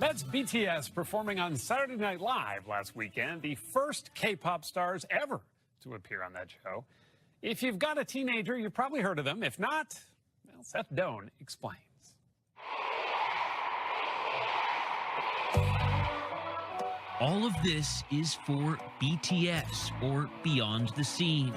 That's BTS performing on Saturday Night Live last weekend, the first K-pop stars ever to appear on that show. If you've got a teenager, you've probably heard of them. If not, well, Seth Doane explains. All of this is for BTS, or Beyond the Scene.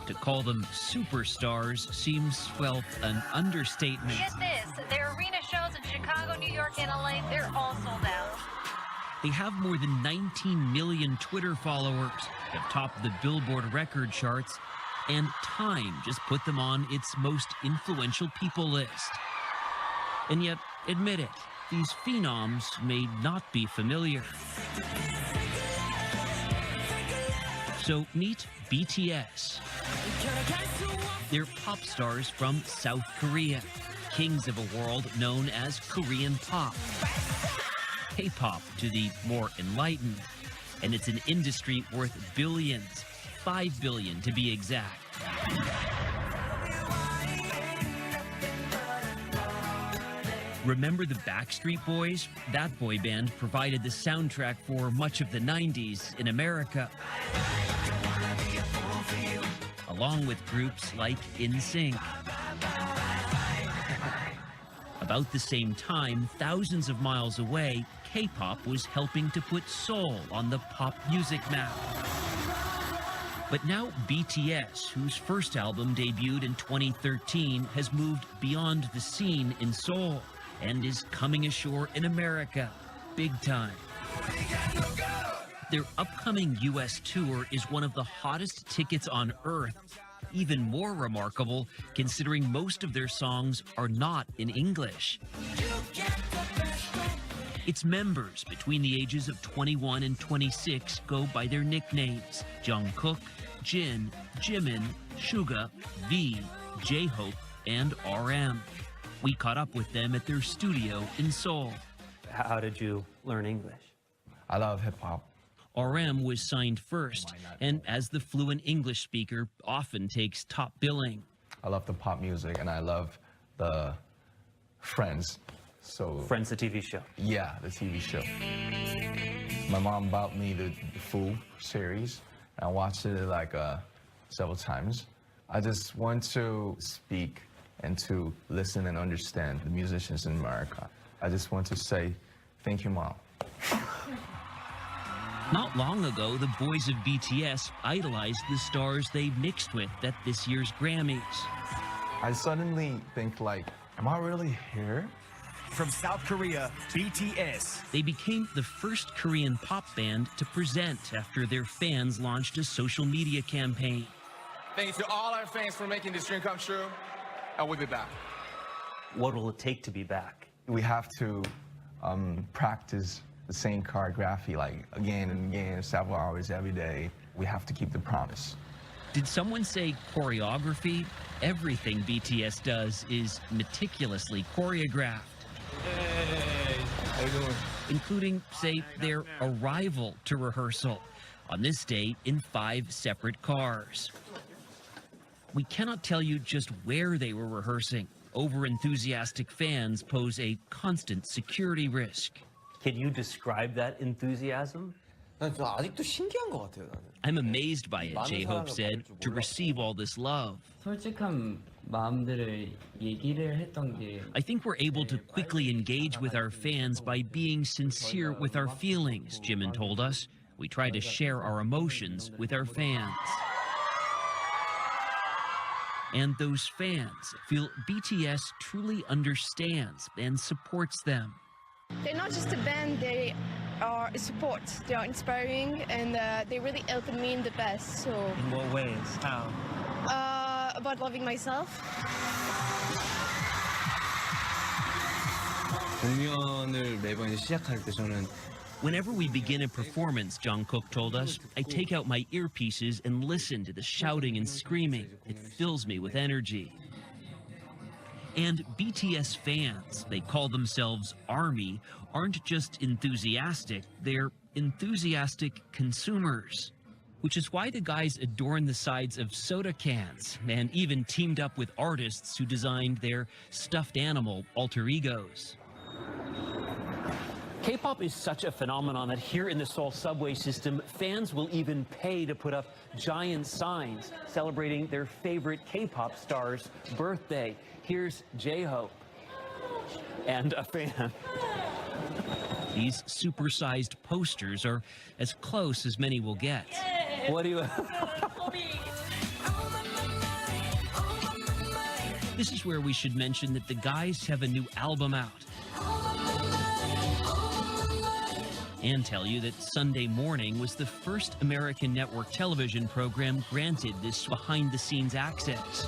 To call them superstars seems, well, an understatement. Get this, their arena shows in Chicago, New York, and LA, they're all sold out. They have more than 19 million Twitter followers, have topped the Billboard record charts, and Time just put them on its most influential people list. And yet, admit it, these phenoms may not be familiar. So meet BTS. They're pop stars from South Korea, kings of a world known as Korean pop. K-pop to the more enlightened. And it's an industry worth billions, 5 billion to be exact. Remember the Backstreet Boys? That boy band provided the soundtrack for much of the 90s in America, along with groups like NSYNC. About the same time, thousands of miles away, K-pop was helping to put Seoul on the pop music map. But now BTS, whose first album debuted in 2013, has moved beyond the scene in Seoul and is coming ashore in America, big time. Their upcoming U.S. tour is one of the hottest tickets on earth. Even more remarkable, considering most of their songs are not in English. Its members between the ages of 21 and 26 go by their nicknames: Jungkook, Jin, Jimin, Suga, V, J-Hope, and RM. We caught up with them at their studio in Seoul. How did you learn English? I love hip-hop. RM was signed first, and as the fluent English speaker, often takes top billing. I love the pop music, and I love the Friends. So Friends, the TV show. Yeah, the TV show. My mom bought me the full series. I watched it like several times. I just want to speak and to listen and understand the musicians in America. I just want to say thank you, Mom. Not long ago, the boys of BTS idolized the stars they mixed with at this year's Grammys. I suddenly think, like, am I really here? From South Korea, BTS. They became the first Korean pop band to present after their fans launched a social media campaign. Thanks to all our fans for making this dream come true, and we'll be back. What will it take to be back? We have to practice the same choreography, like again and again, several hours every day. We have to keep the promise. Did someone say choreography? Everything BTS does is meticulously choreographed. Hey, how you doing? Including, say, their arrival to rehearsal, on this day in 5 separate cars. We cannot tell you just where they were rehearsing. Over-enthusiastic fans pose a constant security risk. Can you describe that enthusiasm? I'm amazed by it, J-Hope said, to receive all this love. I think we're able to quickly engage with our fans by being sincere with our feelings, Jimin told us. We try to share our emotions with our fans. And those fans feel BTS truly understands and supports them. They're not just a band, they are a support. They are inspiring, and they really helped me in the past. So. In what ways? How? About loving myself. Whenever we begin a performance, Jungkook told us, I take out my earpieces and listen to the shouting and screaming. It fills me with energy. And BTS fans, they call themselves ARMY, aren't just enthusiastic, they're enthusiastic consumers. which is why the guys adorn the sides of soda cans and even teamed up with artists who designed their stuffed animal alter egos. K-pop is such a phenomenon that here in the Seoul subway system, fans will even pay to put up giant signs celebrating their favorite K-pop star's birthday. Here's J-Hope and a fan. These supersized posters are as close as many will get. What do you... This is where we should mention that the guys have a new album out. And tell you that Sunday Morning was the first American network television program granted this behind-the-scenes access.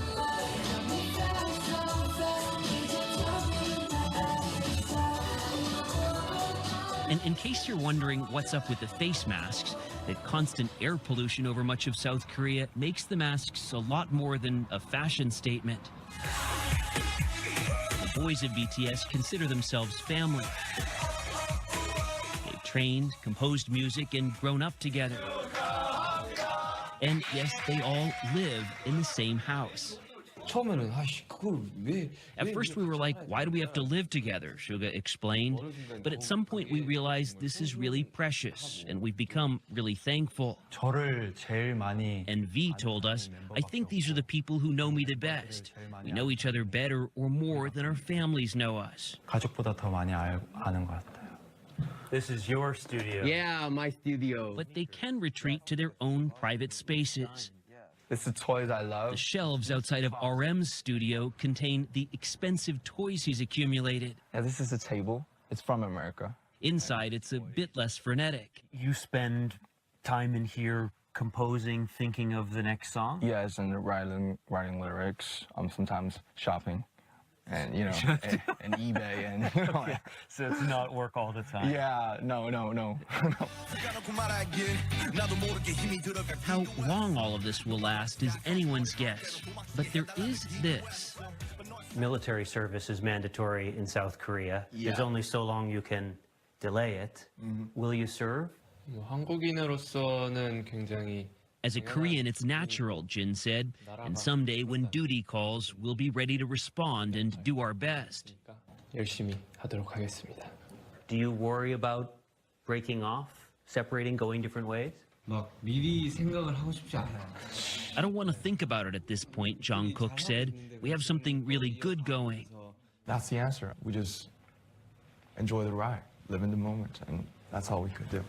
And in case you're wondering what's up with the face masks, that constant air pollution over much of South Korea makes the masks a lot more than a fashion statement. The boys of BTS consider themselves family. They've trained, composed music, and grown up together. And yes, they all live in the same house. At first we were like, why do we have to live together? Suga explained. But at some point we realized this is really precious, and we've become really thankful. And V told us, I think these are the people who know me the best. We know each other better or more than our families know us. This is your studio. Yeah, my studio. But they can retreat to their own private spaces. It's the toys I love. The shelves outside of RM's studio contain the expensive toys he's accumulated. Yeah, this is a table. It's from America. Inside, it's a bit less frenetic. You spend time in here composing, thinking of the next song? Yes, and writing lyrics. Sometimes shopping, and and eBay, and So it's not work all the time. Yeah, no. How long all of this will last is anyone's guess, but there is this. Military service is mandatory in South Korea. Yeah. There's only so long you can delay it. Will you serve? 한국인으로서는 굉장히 As a Korean, it's natural, Jin said, and someday when duty calls, we'll be ready to respond and do our best. 열심히 하도록 하겠습니다. Do you worry about breaking off, separating, going different ways? 막 미리 생각을 하고 싶지 않아요. I don't want to think about it at this point, Jungkook said. We have something really good going. That's the answer. We just enjoy the ride, live in the moment, and that's all we could do.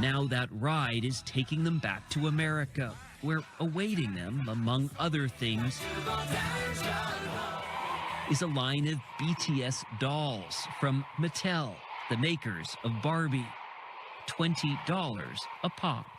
Now that ride is taking them back to America, where awaiting them, among other things, is a line of BTS dolls from Mattel, the makers of Barbie. $20 a pop.